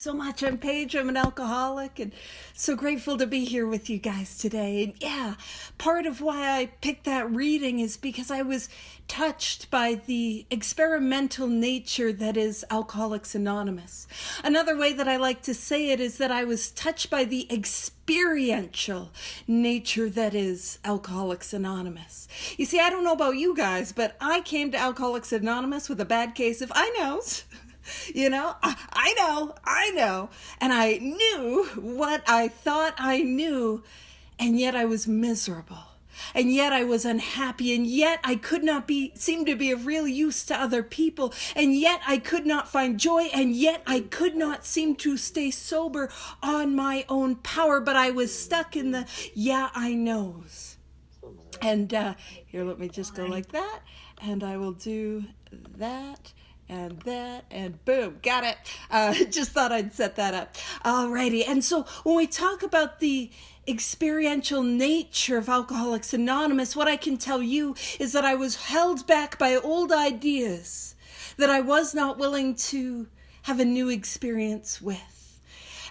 So much. I'm Paige. I'm an alcoholic and so grateful to be here with you guys today. And yeah, part of why I picked that reading is because I was touched by the experimental nature that is Alcoholics Anonymous. Another way that I like to say it is that I was touched by the experiential nature that is Alcoholics Anonymous. You see, I don't know about you guys, but I came to Alcoholics Anonymous with a bad case of I-knows. I know. And I knew what I thought I knew, and yet I was miserable. And yet I was unhappy, and yet I could not seem to be of real use to other people, and yet I could not find joy, and yet I could not seem to stay sober on my own power, but I was stuck in the I knows. And here, let me just go like that, and I will do that. And that, and boom, got it. Just thought I'd set that up. Alrighty, and so when we talk about the experiential nature of Alcoholics Anonymous, what I can tell you is that I was held back by old ideas that I was not willing to have a new experience with.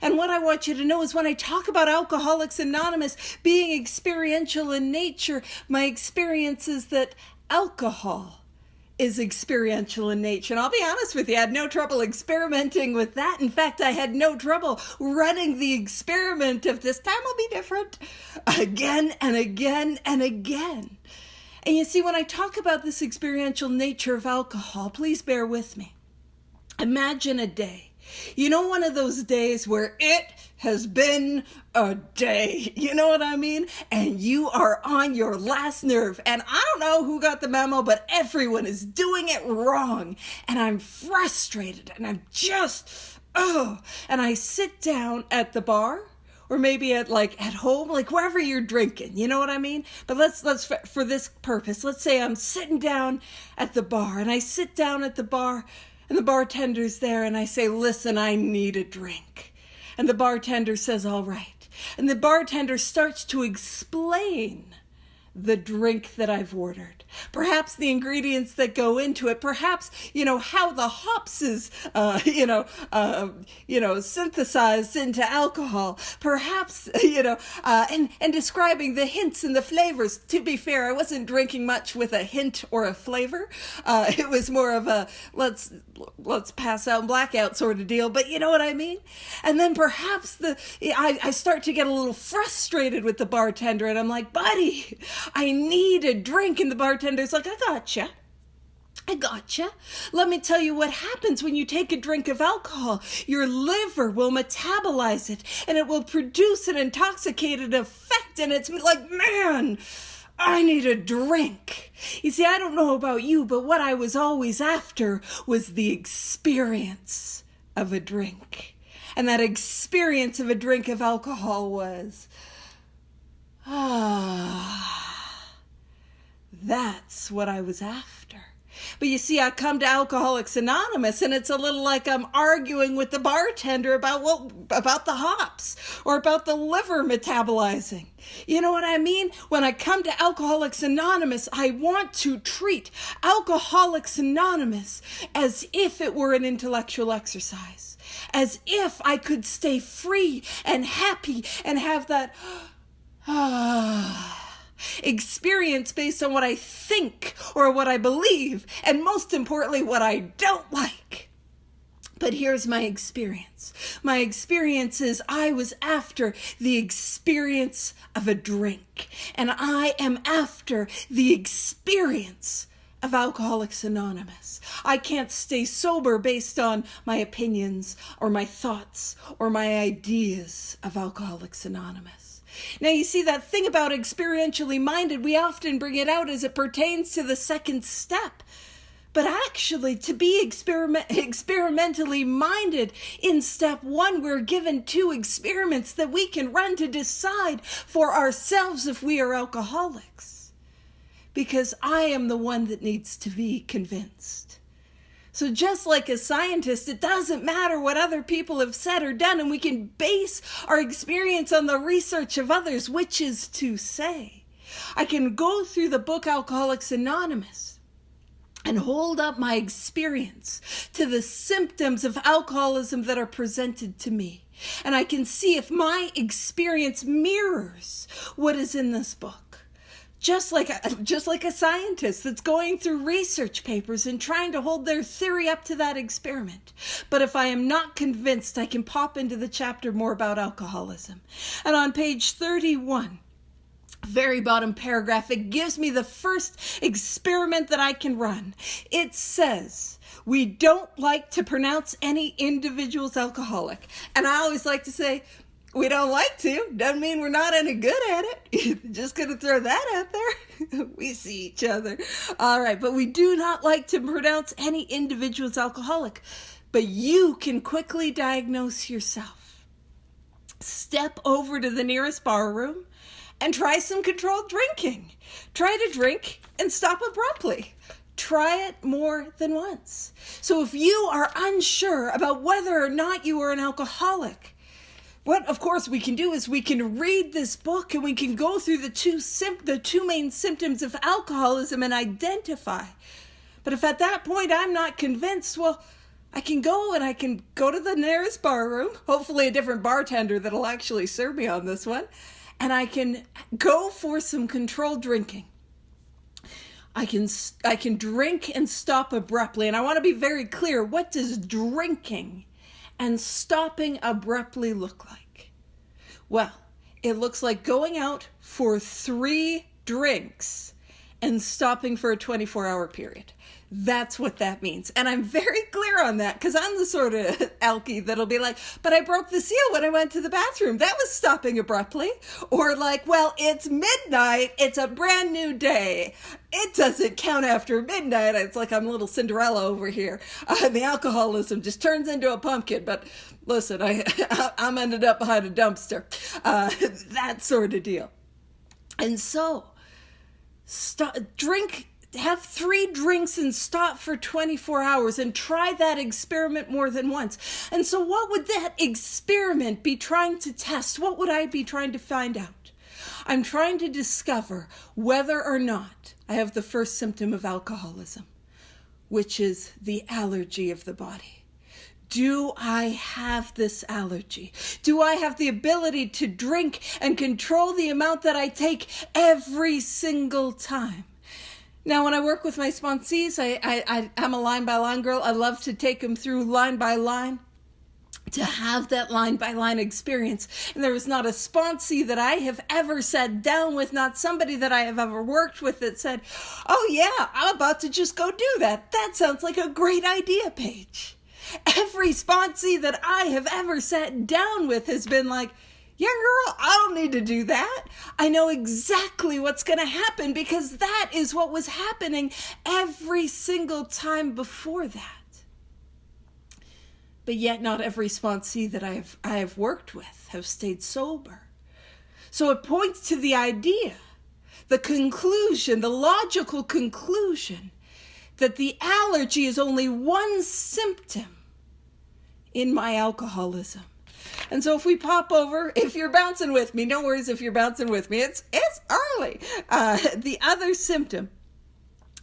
And what I want you to know is when I talk about Alcoholics Anonymous being experiential in nature, my experience is that alcohol is experiential in nature. And I'll be honest with you, I had no trouble experimenting with that. In fact, I had no trouble running the experiment of this time will be different again and again and again. And you see, when I talk about this experiential nature of alcohol, please bear with me. Imagine a day. You know, one of those days where it has been a day, you know what I mean? And you are on your last nerve. And I don't know who got the memo, but everyone is doing it wrong. And I'm frustrated and I'm just, and I sit down at the bar or maybe at home, like wherever you're drinking, you know what I mean? But let's for this purpose, let's say I'm sitting down at the bar and I sit down at the bar and the bartender's there and I say, listen, I need a drink. And the bartender says, all right. And the bartender starts to explain the drink that I've ordered. Perhaps the ingredients that go into it. Perhaps, how the hops is, synthesized into alcohol. Perhaps, and describing the hints and the flavors. To be fair, I wasn't drinking much with a hint or a flavor. It was more of a let's pass out and blackout sort of deal. But you know what I mean? And then perhaps I start to get a little frustrated with the bartender, and I'm like, buddy, I need a drink. And the bartender's like, I gotcha. Let me tell you what happens when you take a drink of alcohol. Your liver will metabolize it and it will produce an intoxicated effect. And it's like, man, I need a drink. You see, I don't know about you, but what I was always after was the experience of a drink. And that experience of a drink of alcohol was, that's what I was after. But you see, I come to Alcoholics Anonymous and it's a little like I'm arguing with the bartender about the hops or about the liver metabolizing. You know what I mean? When I come to Alcoholics Anonymous, I want to treat Alcoholics Anonymous as if it were an intellectual exercise, as if I could stay free and happy and have that experience based on what I think or what I believe, and most importantly, what I don't like. But here's my experience. My experience is I was after the experience of a drink, and I am after the experience of Alcoholics Anonymous. I can't stay sober based on my opinions or my thoughts or my ideas of Alcoholics Anonymous. Now, you see, that thing about experientially minded, we often bring it out as it pertains to the second step. But actually, to be experimentally minded in step one, we're given 2 experiments that we can run to decide for ourselves if we are alcoholics. Because I am the one that needs to be convinced. So just like a scientist, it doesn't matter what other people have said or done, and we can base our experience on the research of others, which is to say, I can go through the book Alcoholics Anonymous, and hold up my experience to the symptoms of alcoholism that are presented to me. And I can see if my experience mirrors what is in this book. Just like a scientist that's going through research papers and trying to hold their theory up to that experiment. But if I am not convinced, I can pop into the chapter more about alcoholism. And on page 31, very bottom paragraph, it gives me the first experiment that I can run. It says, we don't like to pronounce any individuals alcoholic. And I always like to say, we don't like to. Doesn't mean we're not any good at it. Just going to throw that out there. We see each other. All right, but we do not like to pronounce any individuals alcoholic. But you can quickly diagnose yourself. Step over to the nearest bar room and try some controlled drinking. Try to drink and stop abruptly. Try it more than once. So if you are unsure about whether or not you are an alcoholic, what, of course, we can do is we can read this book and we can go through the two main symptoms of alcoholism and identify. But if at that point I'm not convinced, well, I can go to the nearest bar room, hopefully a different bartender that'll actually serve me on this one, and I can go for some controlled drinking. I can drink and stop abruptly. And I want to be very clear, what does drinking and stopping abruptly look like? Well, it looks like going out for 3 drinks and stopping for a 24-hour period. That's what that means. And I'm very clear on that because I'm the sort of alkie that'll be like, but I broke the seal when I went to the bathroom. That was stopping abruptly. Or like, well, it's midnight. It's a brand new day. It doesn't count after midnight. It's like I'm little Cinderella over here. The alcoholism just turns into a pumpkin. But listen, I'm ended up behind a dumpster. That sort of deal. And so, have 3 drinks and stop for 24 hours and try that experiment more than once. And so what would that experiment be trying to test? What would I be trying to find out? I'm trying to discover whether or not I have the first symptom of alcoholism, which is the allergy of the body. Do I have this allergy? Do I have the ability to drink and control the amount that I take every single time? Now, when I work with my sponsees, I'm a line-by-line girl. I love to take them through line by line to have that line-by-line experience. And there is not a sponsee that I have ever sat down with, not somebody that I have ever worked with that said, oh yeah, I'm about to just go do that. That sounds like a great idea, Paige. Every sponsee that I have ever sat down with has been like, yeah, girl, I don't need to do that. I know exactly what's going to happen because that is what was happening every single time before that. But yet not every sponsee that I have worked with have stayed sober. So it points to the idea, the conclusion, the logical conclusion that the allergy is only one symptom in my alcoholism. And so if we pop over, if you're bouncing with me, no worries if you're bouncing with me, it's early. The other symptom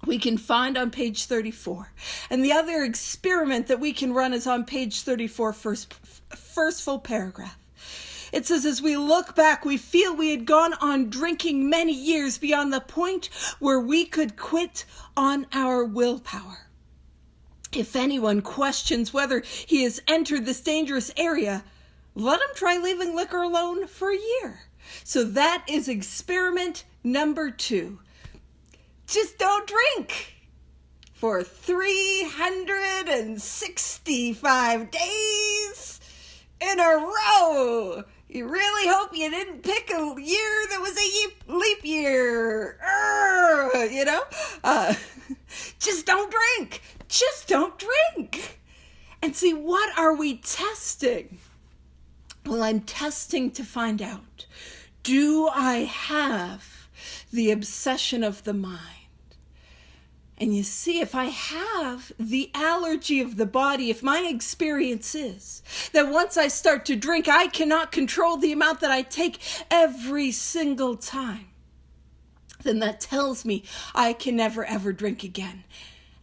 we can find on page 34. And the other experiment that we can run is on page 34, first full paragraph. It says, as we look back, we feel we had gone on drinking many years beyond the point where we could quit on our willpower. If anyone questions whether he has entered this dangerous area, let him try leaving liquor alone for a year. So that is experiment number 2. Just don't drink for 365 days in a row. You really hope you didn't pick a year that was a leap year. Just don't drink. Just don't drink. And see, what are we testing? Well, I'm testing to find out, do I have the obsession of the mind? And you see, if I have the allergy of the body, if my experience is that once I start to drink, I cannot control the amount that I take every single time, then that tells me I can never, ever drink again.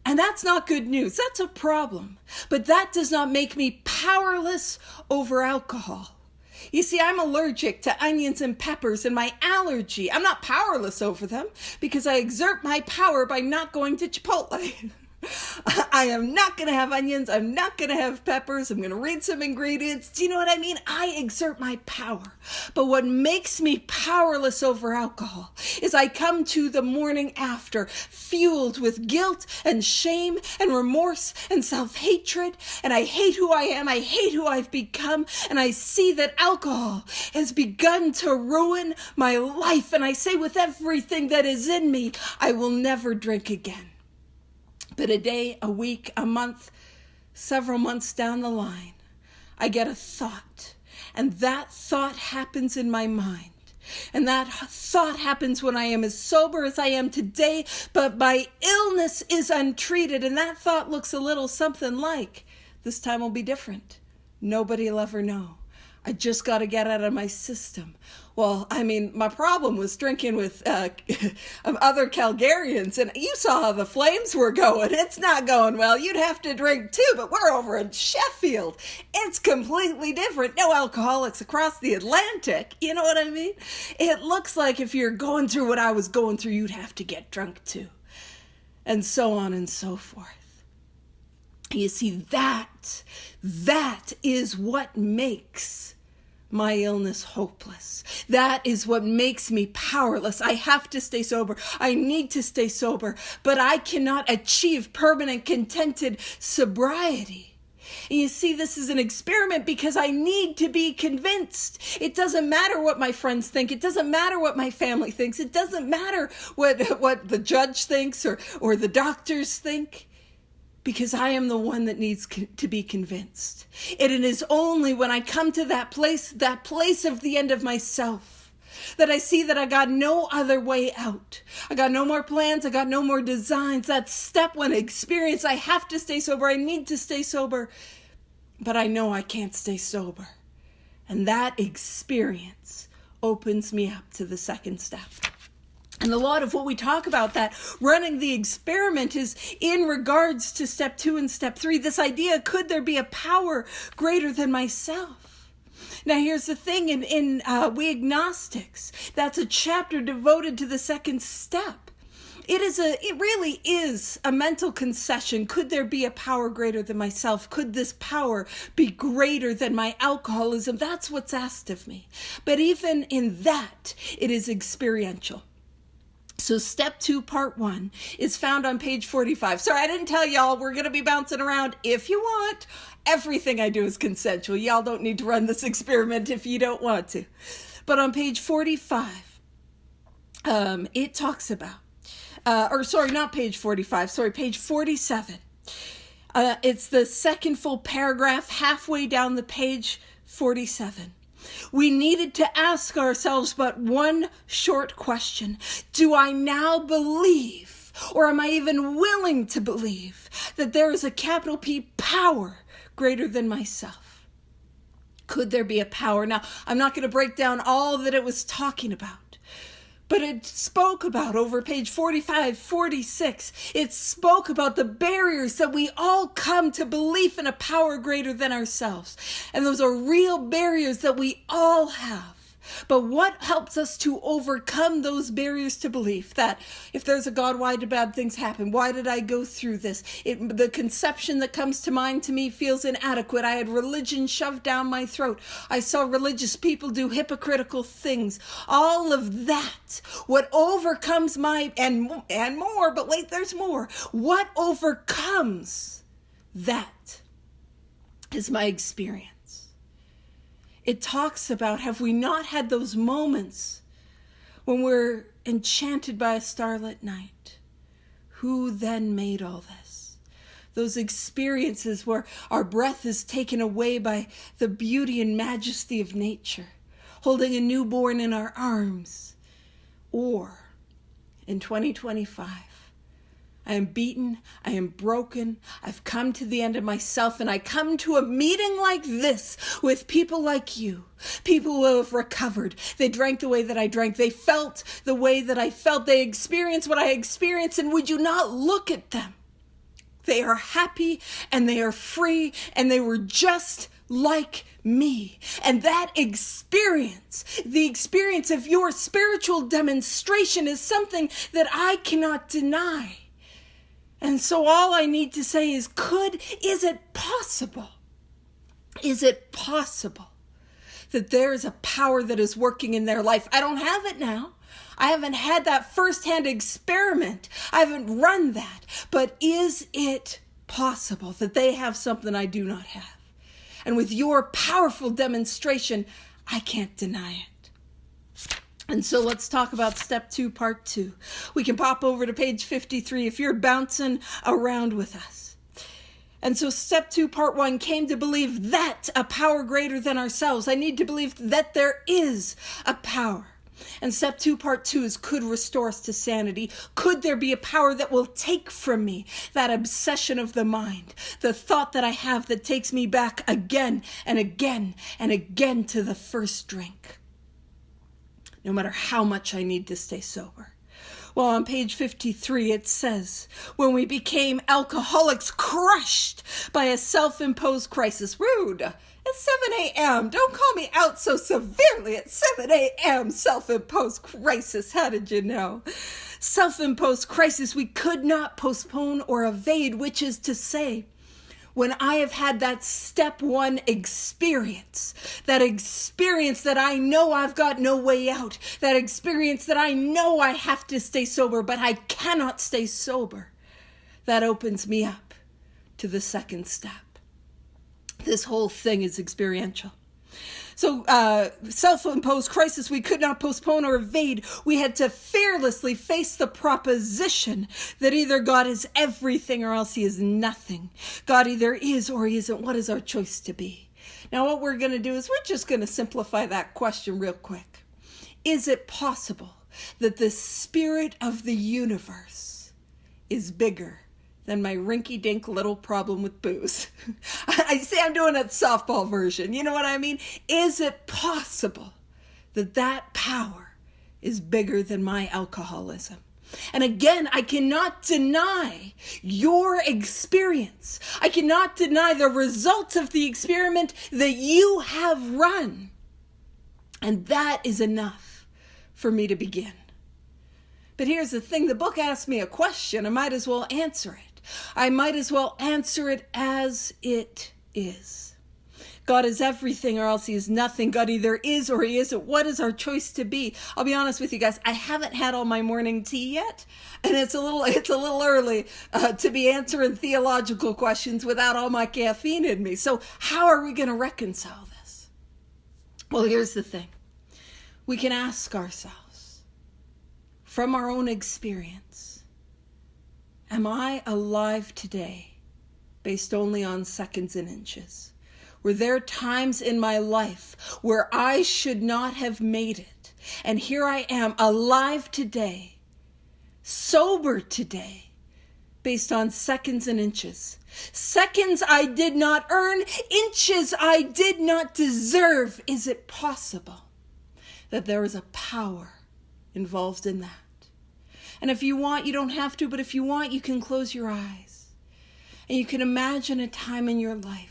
And that's not good news. That's a problem. But that does not make me powerless over alcohol. You see, I'm allergic to onions and peppers, and my allergy, I'm not powerless over them because I exert my power by not going to Chipotle. I am not going to have onions. I'm not going to have peppers. I'm going to read some ingredients. Do you know what I mean? I exert my power. But what makes me powerless over alcohol is I come to the morning after fueled with guilt and shame and remorse and self-hatred. And I hate who I am. I hate who I've become. And I see that alcohol has begun to ruin my life. And I say with everything that is in me, I will never drink again. But a day, a week, a month, several months down the line, I get a thought. And that thought happens in my mind. And that thought happens when I am as sober as I am today, but my illness is untreated. And that thought looks a little something like, this time will be different. Nobody will ever know. I just got to get out of my system. Well, I mean, my problem was drinking with other Calgarians, and you saw how the flames were going. It's not going well. You'd have to drink too, but we're over in Sheffield. It's completely different. No alcoholics across the Atlantic. You know what I mean? It looks like if you're going through what I was going through, you'd have to get drunk too. And so on and so forth. You see, that is what makes my illness hopeless. That is what makes me powerless. I have to stay sober. I need to stay sober, but I cannot achieve permanent, contented sobriety. And you see, this is an experiment because I need to be convinced. It doesn't matter what my friends think. It doesn't matter what my family thinks. It doesn't matter what the judge thinks or the doctors think. Because I am the one that needs to be convinced. And it is only when I come to that place of the end of myself, that I see that I got no other way out. I got no more plans. I got no more designs. That step one experience, I have to stay sober. I need to stay sober. But I know I can't stay sober. And that experience opens me up to the second step. And a lot of what we talk about, that running the experiment, is in regards to step 2 and step 3. This idea, could there be a power greater than myself? Now, here's the thing, in We Agnostics, that's a chapter devoted to the second step. It really is a mental concession. Could there be a power greater than myself? Could this power be greater than my alcoholism? That's what's asked of me. But even in that, it is experiential. So step 2, part 1, is found on page 45. Sorry, I didn't tell y'all we're going to be bouncing around. If you want, everything I do is consensual. Y'all don't need to run this experiment if you don't want to. But on page 45, it talks about, not page 45, page 47. It's the second full paragraph, halfway down the page, 47. We needed to ask ourselves but one short question. Do I now believe, or am I even willing to believe, that there is a capital P power greater than myself? Could there be a power? Now, I'm not going to break down all that it was talking about. But it spoke about, over page 45, 46, it spoke about the barriers that we all come to belief in a power greater than ourselves. And those are real barriers that we all have. But what helps us to overcome those barriers to belief? That if there's a God, why do bad things happen? Why did I go through this? The conception that comes to mind to me feels inadequate. I had religion shoved down my throat. I saw religious people do hypocritical things. All of that. What overcomes and more, but wait, there's more. What overcomes that is my experience. It talks about, have we not had those moments when we're enchanted by a starlit night? Who then made all this? Those experiences where our breath is taken away by the beauty and majesty of nature, holding a newborn in our arms. Or, in 2025, I am beaten, I am broken, I've come to the end of myself, and I come to a meeting like this with people like you, people who have recovered. They drank the way that I drank, they felt the way that I felt, they experienced what I experienced, and would you not look at them They are happy and they are free and they were just like me. And that experience, the experience of your spiritual demonstration, is something that I cannot deny. And so all I need to say is, is it possible? Is it possible that there is a power that is working in their life? I don't have it now. I haven't had that firsthand experiment. I haven't run that. But is it possible that they have something I do not have? And with your powerful demonstration, I can't deny it. And so let's talk about step 2, part 2. We can pop over to page 53 if you're bouncing around with us. And so step 2, part 1, came to believe that a power greater than ourselves. I need to believe that there is a power. And step 2, part 2 is, could restore us to sanity. Could there be a power that will take from me that obsession of the mind, the thought that I have that takes me back again and again and again to the first drink, no matter how much I need to stay sober? Well, on page 53, it says, when we became alcoholics crushed by a self-imposed crisis. Rude. It's 7 a.m. Don't call me out so severely at 7 a.m. Self-imposed crisis. How did you know? Self-imposed crisis we could not postpone or evade, which is to say, when I have had that step 1 experience, that experience that I know I've got no way out, that experience that I know I have to stay sober, but I cannot stay sober, that opens me up to the second step. This whole thing is experiential. So self-imposed crisis we could not postpone or evade. We had to fearlessly face the proposition that either God is everything or else he is nothing. God either is or he isn't. What is our choice to be? Now what we're going to do is we're just going to simplify that question real quick. Is it possible that the spirit of the universe is bigger than my rinky-dink little problem with booze? I say I'm doing a softball version. You know what I mean? Is it possible that that power is bigger than my alcoholism? And again, I cannot deny your experience. I cannot deny the results of the experiment that you have run. And that is enough for me to begin. But here's the thing. The book asked me a question. I might as well answer it. I might as well answer it as it is. God is everything or else he is nothing. God either is or he isn't. What is our choice to be? I'll be honest with you guys. I haven't had all my morning tea yet. And it's a little early to be answering theological questions without all my caffeine in me. So how are we going to reconcile this? Well, here's the thing. We can ask ourselves from our own experience, am I alive today based only on seconds and inches? Were there times in my life where I should not have made it? And here I am, alive today, sober today, based on seconds and inches. Seconds I did not earn, inches I did not deserve. Is it possible that there is a power involved in that? And if you want, you don't have to, but if you want, you can close your eyes. And you can imagine a time in your life.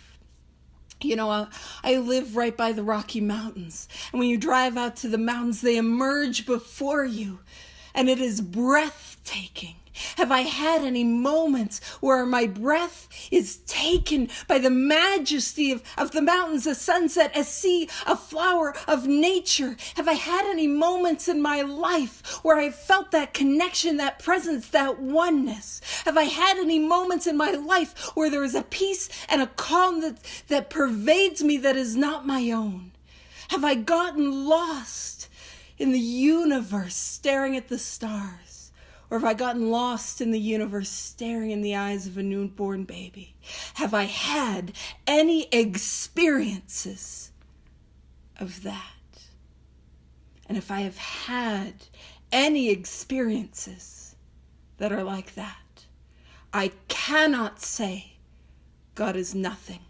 You know, I live right by the Rocky Mountains. And when you drive out to the mountains, they emerge before you. And it is breathtaking. Have I had any moments where my breath is taken by the majesty of the mountains, a sunset, a sea, a flower of nature? Have I had any moments in my life where I felt that connection, that presence, that oneness? Have I had any moments in my life where there is a peace and a calm that pervades me that is not my own? Have I gotten lost in the universe staring at the stars? Or have I gotten lost in the universe staring in the eyes of a newborn baby? Have I had any experiences of that? And if I have had any experiences that are like that, I cannot say God is nothing.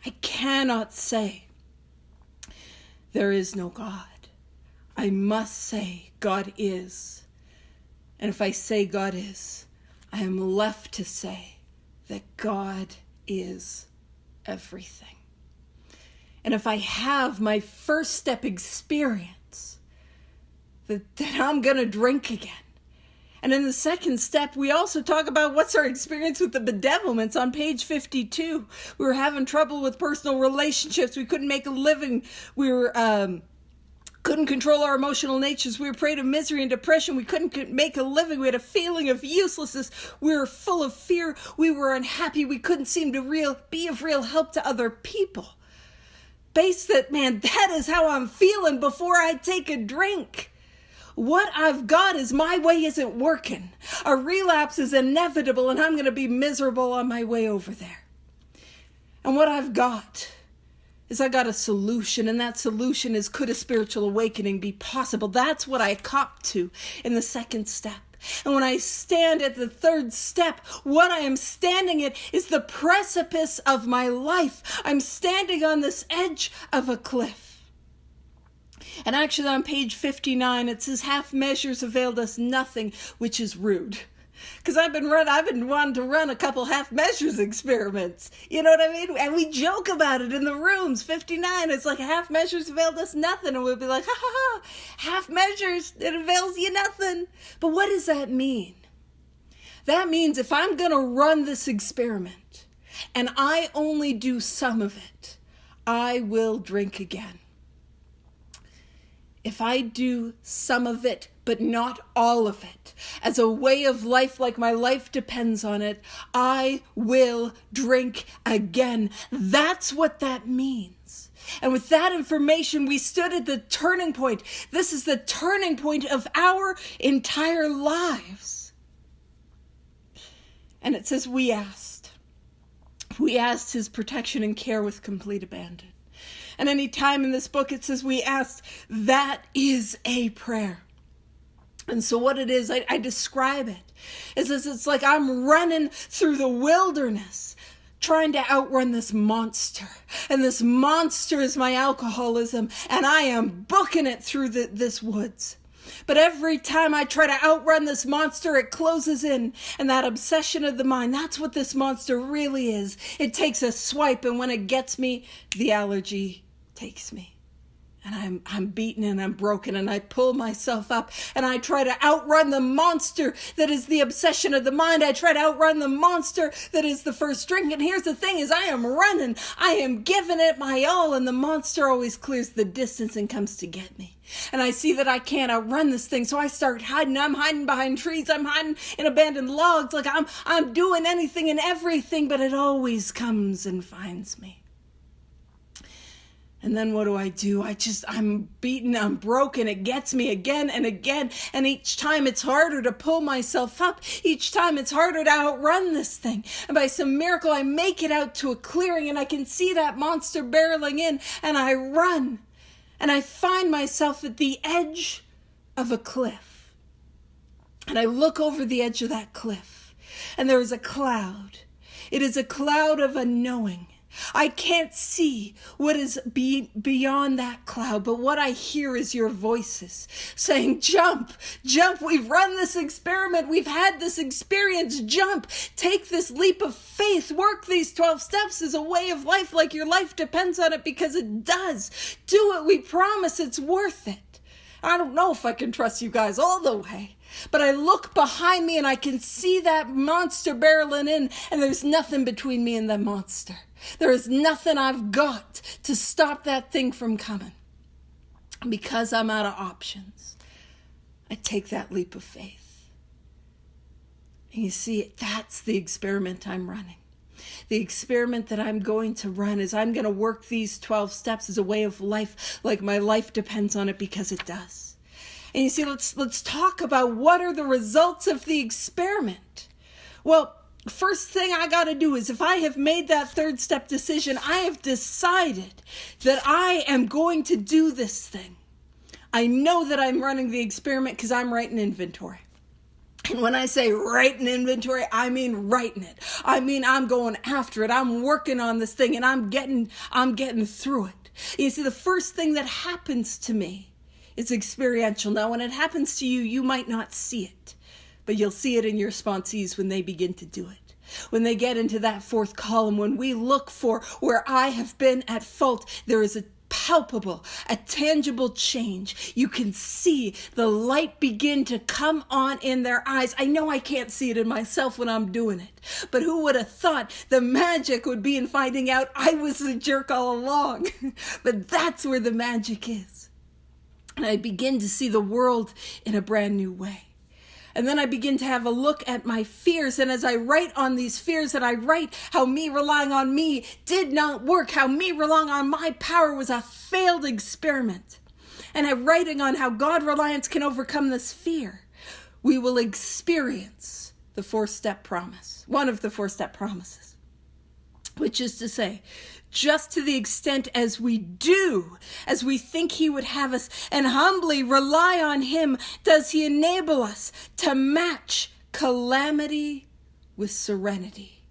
I cannot say there is no God. I must say God is. And if I say God is, I am left to say that God is everything. And if I have my first step experience, that I'm going to drink again. And in the second step, we also talk about what's our experience with the bedevilments on page 52. We were having trouble with personal relationships. We couldn't make a living. We were couldn't control our emotional natures. We were prey to misery and depression. We couldn't make a living. We had a feeling of uselessness. We were full of fear. We were unhappy. We couldn't seem to be of real help to other people. Base that, man, that is how I'm feeling before I take a drink. What I've got is my way isn't working. A relapse is inevitable and I'm going to be miserable on my way over there. And what I've got is I got a solution, and that solution is, could a spiritual awakening be possible? That's what I cop to in the second step. And when I stand at the third step, what I am standing at is the precipice of my life. I'm standing on this edge of a cliff. And actually on page 59, it says, half measures availed us nothing, which is rude. Because I've been wanting to run a couple half measures experiments. You know what I mean? And we joke about it in the rooms. 59, it's like half measures availed us nothing. And we'll be like, ha ha ha, half measures, it avails you nothing. But what does that mean? That means if I'm going to run this experiment and I only do some of it, I will drink again. If I do some of it, but not all of it, as a way of life, like my life depends on it, I will drink again. That's what that means. And with that information, we stood at the turning point. This is the turning point of our entire lives. And it says, we asked his protection and care with complete abandon. And any time in this book it says we asked, that is a prayer. And so what it is, I describe it. It's like I'm running through the wilderness, trying to outrun this monster. And this monster is my alcoholism, and I am booking it through this woods. But every time I try to outrun this monster, it closes in. And that obsession of the mind, that's what this monster really is. It takes a swipe, and when it gets me, the allergy takes me. And I'm beaten and I'm broken, and I pull myself up and I try to outrun the monster that is the obsession of the mind. I try to outrun the monster that is the first drink. And here's the thing is I am running. I am giving it my all, and the monster always clears the distance and comes to get me. And I see that I can't outrun this thing, so I start hiding. I'm hiding behind trees. I'm hiding in abandoned logs. Like I'm doing anything and everything, but it always comes and finds me. And then what do? I'm beaten, I'm broken. It gets me again and again. And each time it's harder to pull myself up. Each time it's harder to outrun this thing. And by some miracle, I make it out to a clearing, and I can see that monster barreling in, and I run. And I find myself at the edge of a cliff. And I look over the edge of that cliff, and there is a cloud. It is a cloud of unknowing. I can't see what is beyond that cloud, but what I hear is your voices saying, jump, jump. We've run this experiment. We've had this experience. Jump, take this leap of faith. Work these 12 steps as a way of life, like your life depends on it, because it does. Do it. We promise it's worth it. I don't know if I can trust you guys all the way, but I look behind me and I can see that monster barreling in, and there's nothing between me and the monster. There is nothing I've got to stop that thing from coming. Because I'm out of options, I take that leap of faith. And you see, that's the experiment I'm running. The experiment that I'm going to run is I'm going to work these 12 steps as a way of life, like my life depends on it, because it does. And you see, let's talk about what are the results of the experiment. Well, first thing I got to do is, if I have made that third step decision, I have decided that I am going to do this thing. I know that I'm running the experiment because I'm writing inventory. And when I say writing inventory, I mean writing it. I mean, I'm going after it. I'm working on this thing, and I'm getting through it. You see, the first thing that happens to me is experiential. Now, when it happens to you, you might not see it, but you'll see it in your sponsees when they begin to do it. when they get into that fourth column, when we look for where I have been at fault, there is a palpable, a tangible change. You can see the light begin to come on in their eyes. I know I can't see it in myself when I'm doing it, but who would have thought the magic would be in finding out I was the jerk all along? But that's where the magic is. And I begin to see the world in a brand new way. And then I begin to have a look at my fears. And as I write on these fears, and I write how me relying on me did not work, how me relying on my power was a failed experiment. And I'm writing on how God reliance can overcome this fear. We will experience the four-step promise, one of the four-step promises, which is to say, just to the extent as we do, as we think he would have us, and humbly rely on him, does he enable us to match calamity with serenity.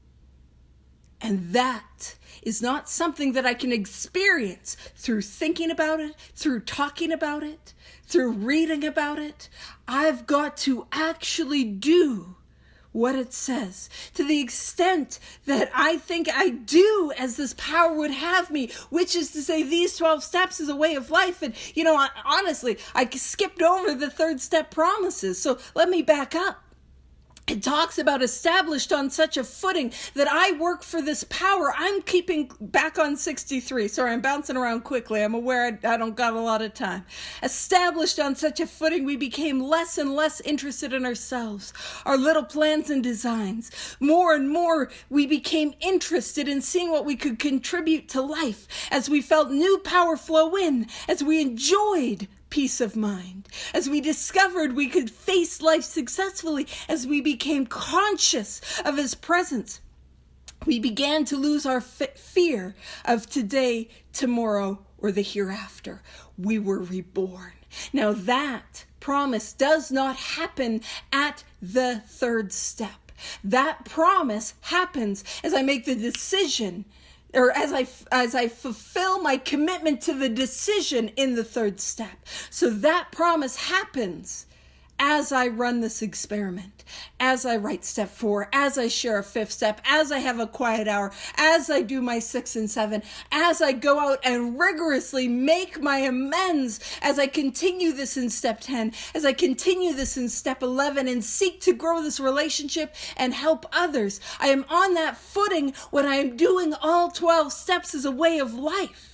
And that is not something that I can experience through thinking about it, through talking about it, through reading about it. I've got to actually do what it says, to the extent that I think I do as this power would have me, which is to say these 12 steps is a way of life. And, honestly, I skipped over the third step promises. So let me back up. It talks about established on such a footing that I work for this power. I'm keeping back on 63. Sorry, I'm bouncing around quickly. I'm aware I don't got a lot of time. Established on such a footing, we became less and less interested in ourselves, our little plans and designs. More and more, we became interested in seeing what we could contribute to life as we felt new power flow in, as we enjoyed peace of mind, as we discovered we could face life successfully, as we became conscious of his presence. We began to lose our fear of today, tomorrow, or the hereafter. We were reborn. Now that promise does not happen at the third step. That promise happens as I make the decision, or as I fulfill my commitment to the decision in the third step. So that promise happens as I run this experiment, as I write step 4, as I share a fifth step, as I have a quiet hour, as I do my 6 and 7, as I go out and rigorously make my amends, as I continue this in step 10, as I continue this in step 11 and seek to grow this relationship and help others. I am on that footing when I am doing all 12 steps as a way of life.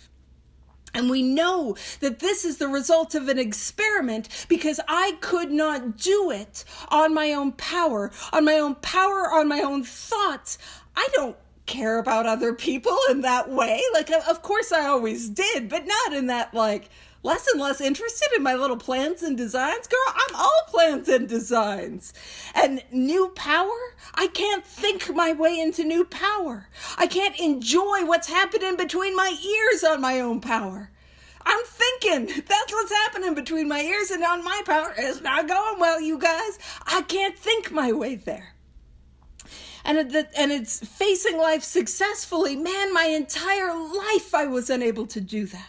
And we know that this is the result of an experiment because I could not do it on my own power, on my own thoughts. I don't care about other people in that way. Of course I always did, but not in that, less and less interested in my little plans and designs. Girl, I'm all plans and designs. And new power? I can't think my way into new power. I can't enjoy what's happening between my ears on my own power. I'm thinking that's what's happening between my ears and on my power. It's not going well, you guys. I can't think my way there. And it's facing life successfully. Man, my entire life I was unable to do that.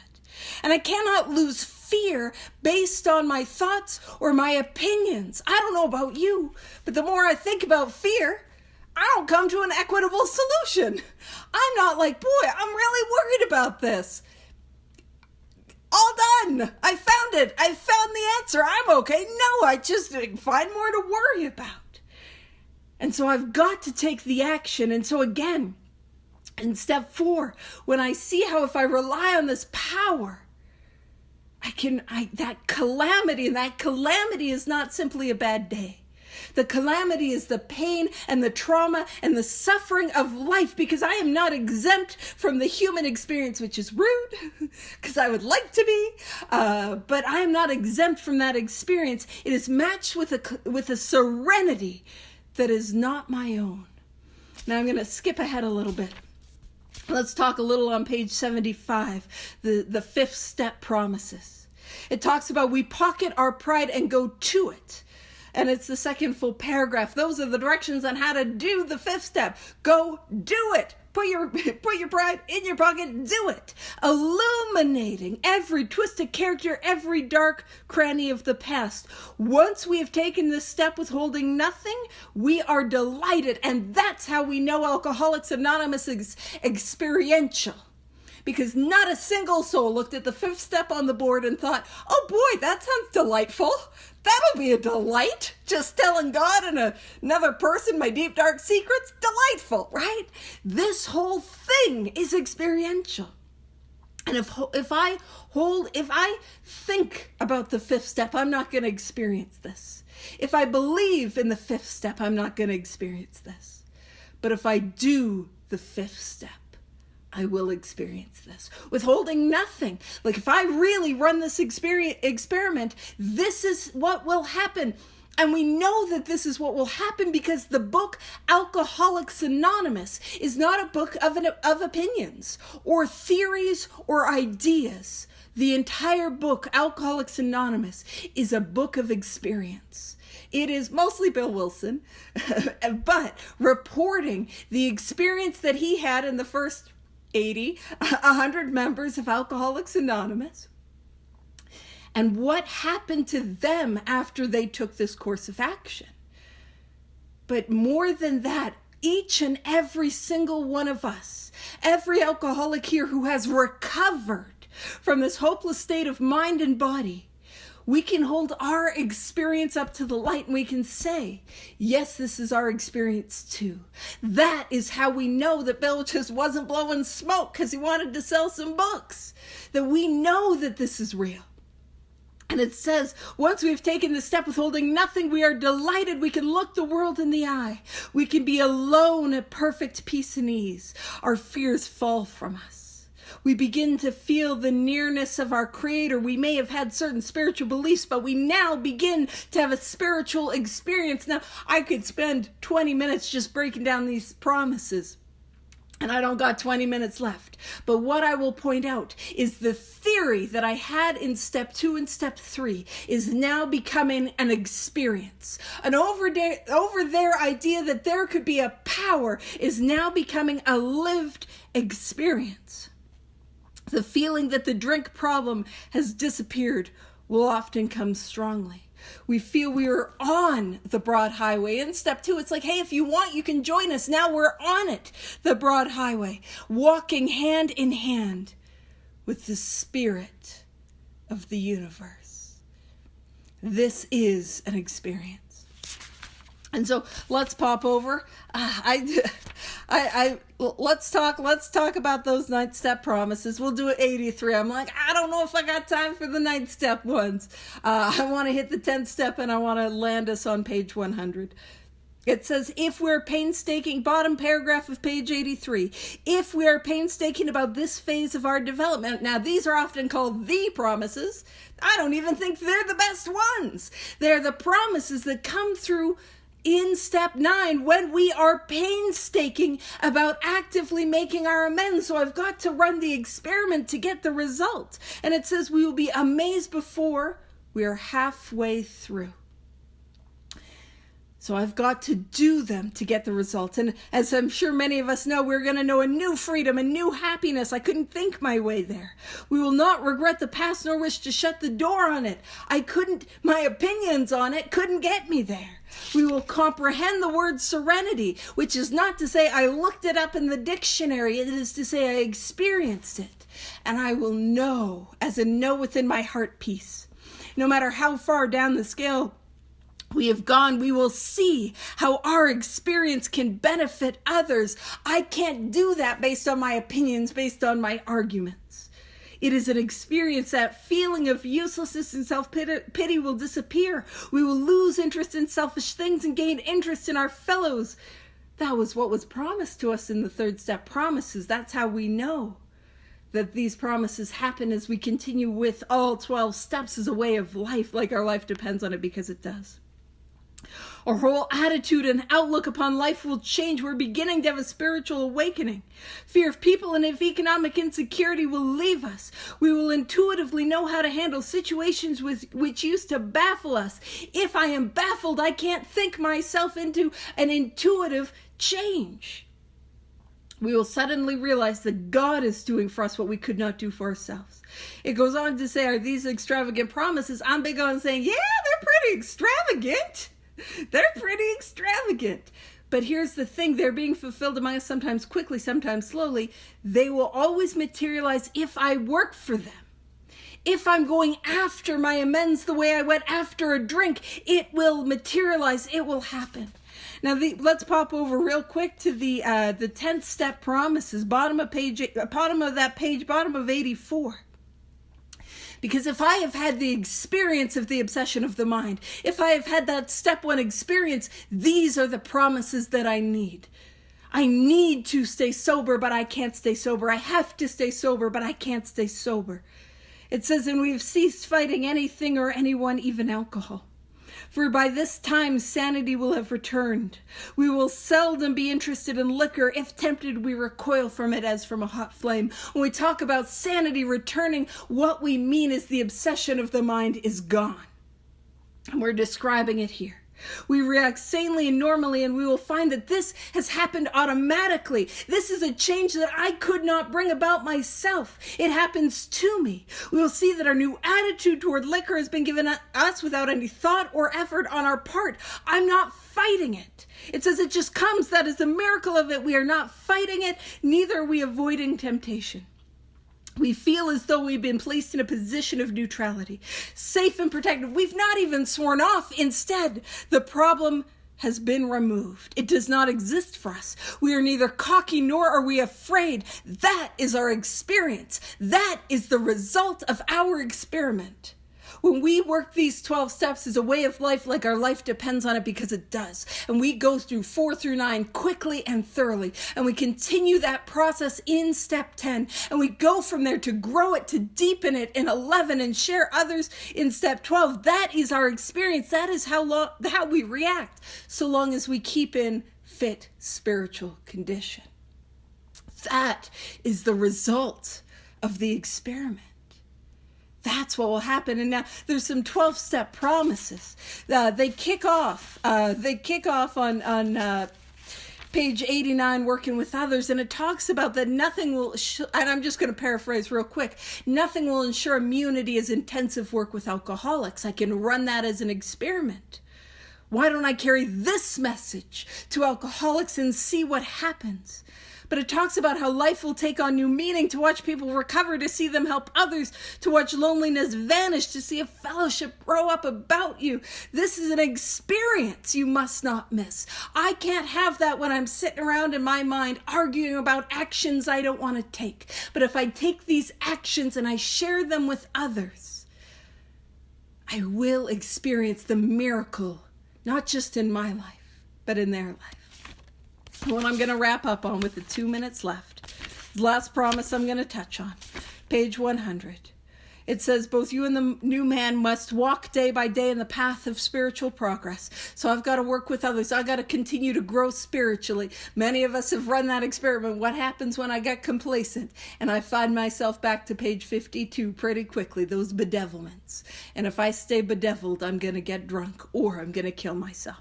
And I cannot lose fear based on my thoughts or my opinions. I don't know about you, but the more I think about fear, I don't come to an equitable solution. I'm not like, boy, I'm really worried about this. All done. I found it. I found the answer. I'm okay. No, I just find more to worry about. And so I've got to take the action. And so again, in step 4, when I see how if I rely on this power, that calamity is not simply a bad day. The calamity is the pain and the trauma and the suffering of life, because I am not exempt from the human experience, which is rude because I would like to be, but I am not exempt from that experience. It is matched with a serenity that is not my own. Now I'm going to skip ahead a little bit. Let's talk a little on page 75, the fifth step promises. It talks about we pocket our pride and go to it. And it's the second full paragraph. Those are the directions on how to do the fifth step. Go do it. Put your pride in your pocket. Do it. Illuminating every twisted character, every dark cranny of the past. Once we have taken this step withholding nothing, we are delighted. And that's how we know Alcoholics Anonymous is experiential. Because not a single soul looked at the 5th step on the board and thought, oh boy, that sounds delightful. That'll be a delight. Just telling God and another person my deep, dark secrets. Delightful, right? This whole thing is experiential. And if I think about the 5th step, I'm not going to experience this. If I believe in the 5th step, I'm not going to experience this. But if I do the 5th step, I will experience this. Withholding nothing. Like if I really run this experiment, this is what will happen. And we know that this is what will happen because the book Alcoholics Anonymous is not a book of opinions or theories or ideas. The entire book, Alcoholics Anonymous, is a book of experience. It is mostly Bill Wilson, but reporting the experience that he had in the first 80, 100 members of Alcoholics Anonymous, and what happened to them after they took this course of action. But more than that, each and every single one of us, every alcoholic here who has recovered from this hopeless state of mind and body, we can hold our experience up to the light and we can say, yes, this is our experience too. That is how we know that Bill just wasn't blowing smoke because he wanted to sell some books. That we know that this is real. And it says, once we've taken the step withholding nothing, we are delighted. We can look the world in the eye. We can be alone at perfect peace and ease. Our fears fall from us. We begin to feel the nearness of our Creator. We may have had certain spiritual beliefs, but we now begin to have a spiritual experience. Now, I could spend 20 minutes just breaking down these promises, and I don't got 20 minutes left. But what I will point out is the theory that I had in step 2 and step 3 is now becoming an experience. An over there idea that there could be a power is now becoming a lived experience. The feeling that the drink problem has disappeared will often come strongly. We feel we are on the broad highway. In step 2, it's like, hey, if you want, you can join us. Now we're on it, the broad highway, walking hand in hand with the spirit of the universe. This is an experience. And so let's pop over. Let's talk about those 9th step promises. We'll do it 83. I'm like, I don't know if I got time for the 9th step ones. I want to hit the 10th step and I want to land us on page 100. It says, if we're painstaking, bottom paragraph of page 83, if we are painstaking about this phase of our development. Now, these are often called the promises. I don't even think they're the best ones. They're the promises that come through in step 9 when we are painstaking about actively making our amends. So I've got to run the experiment to get the result. And it says we will be amazed before we are halfway through. So I've got to do them to get the results. And as I'm sure many of us know, we're going to know a new freedom, a new happiness. I couldn't think my way there. We will not regret the past nor wish to shut the door on it. My opinions on it couldn't get me there. We will comprehend the word serenity, which is not to say I looked it up in the dictionary. It is to say I experienced it. And I will know, as a know within my heart peace. No matter how far down the scale we have gone, we will see how our experience can benefit others. I can't do that based on my opinions, based on my arguments. It is an experience. That feeling of uselessness and self-pity will disappear. We will lose interest in selfish things and gain interest in our fellows. That was what was promised to us in the 3rd step promises. That's how we know that these promises happen as we continue with all 12 steps as a way of life, like our life depends on it, because it does. Our whole attitude and outlook upon life will change. We're beginning to have a spiritual awakening. Fear of people and of economic insecurity will leave us. We will intuitively know how to handle situations which used to baffle us. If I am baffled, I can't think myself into an intuitive change. we will suddenly realize that God is doing for us what we could not do for ourselves. It goes on to say, are these extravagant promises? I'm big on saying, yeah, they're pretty extravagant. They're pretty extravagant. But here's the thing, they're being fulfilled among us sometimes quickly, sometimes slowly. They will always materialize if I work for them. If I'm going after my amends the way I went after a drink, it will materialize, it will happen. Now, let's pop over real quick to the 10th step promises, bottom of that page, bottom of 84. Because if I have had the experience of the obsession of the mind, if I have had that step 1 experience, these are the promises that I need. I need to stay sober, but I can't stay sober. I have to stay sober, but I can't stay sober. It says, and we have ceased fighting anything or anyone, even alcohol. For by this time sanity will have returned. We will seldom be interested in liquor. If tempted, we recoil from it as from a hot flame. When we talk about sanity returning, what we mean is the obsession of the mind is gone. And we're describing it here. We react sanely and normally, and we will find that this has happened automatically. This is a change that I could not bring about myself. It happens to me. We will see that our new attitude toward liquor has been given us without any thought or effort on our part. I'm not fighting it. It says it just comes. That is the miracle of it. We are not fighting it, neither are we avoiding temptation. We feel as though we've been placed in a position of neutrality, safe and protected. We've not even sworn off. Instead, the problem has been removed. It does not exist for us. We are neither cocky nor are we afraid. That is our experience. That is the result of our experiment. When we work these 12 steps as a way of life, like our life depends on it, because it does. And we go through 4 through 9 quickly and thoroughly. And we continue that process in step 10. And we go from there to grow it, to deepen it in 11 and share others in step 12. That is our experience. That is how we react, so long as we keep in fit spiritual condition. That is the result of the experiment. That's what will happen. And now there's some 12-step promises. They kick off on page 89, working with others, and it talks about that nothing will, and I'm just going to paraphrase real quick, nothing will ensure immunity as intensive work with alcoholics. I can run that as an experiment. Why don't I carry this message to alcoholics and see what happens? But it talks about how life will take on new meaning, to watch people recover, to see them help others, to watch loneliness vanish, to see a fellowship grow up about you. This is an experience you must not miss. I can't have that when I'm sitting around in my mind arguing about actions I don't want to take. But if I take these actions and I share them with others, I will experience the miracle, not just in my life, but in their life. What I'm going to wrap up on with the 2 minutes left. Last promise I'm going to touch on. Page 100. It says, both you and the new man must walk day by day in the path of spiritual progress. So I've got to work with others. I've got to continue to grow spiritually. Many of us have run that experiment. What happens when I get complacent? And I find myself back to page 52 pretty quickly, those bedevilments. And if I stay bedeviled, I'm going to get drunk or I'm going to kill myself.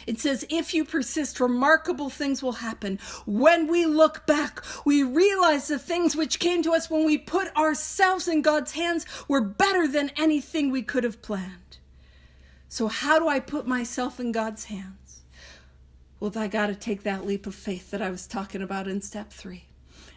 It says, if you persist, remarkable things will happen. When we look back, we realize the things which came to us when we put ourselves in God's hands were better than anything we could have planned. So how do I put myself in God's hands? Well, I got to take that leap of faith that I was talking about in step 3.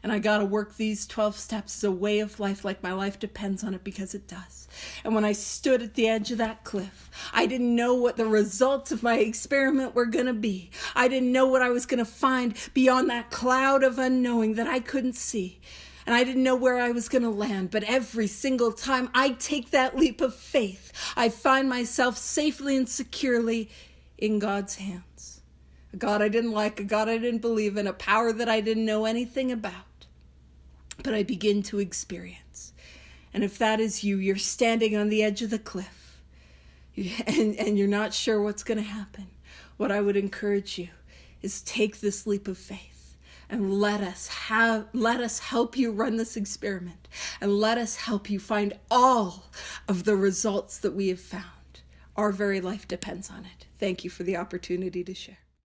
And I got to work these 12 steps as a way of life, like my life depends on it, because it does. And when I stood at the edge of that cliff, I didn't know what the results of my experiment were going to be. I didn't know what I was going to find beyond that cloud of unknowing that I couldn't see. And I didn't know where I was going to land. But every single time I take that leap of faith, I find myself safely and securely in God's hands. A God I didn't like, a God I didn't believe in, a power that I didn't know anything about. But I begin to experience. And if that is you, you're standing on the edge of the cliff and you're not sure what's going to happen. What I would encourage you is take this leap of faith and let us help you run this experiment, and let us help you find all of the results that we have found. Our very life depends on it. Thank you for the opportunity to share.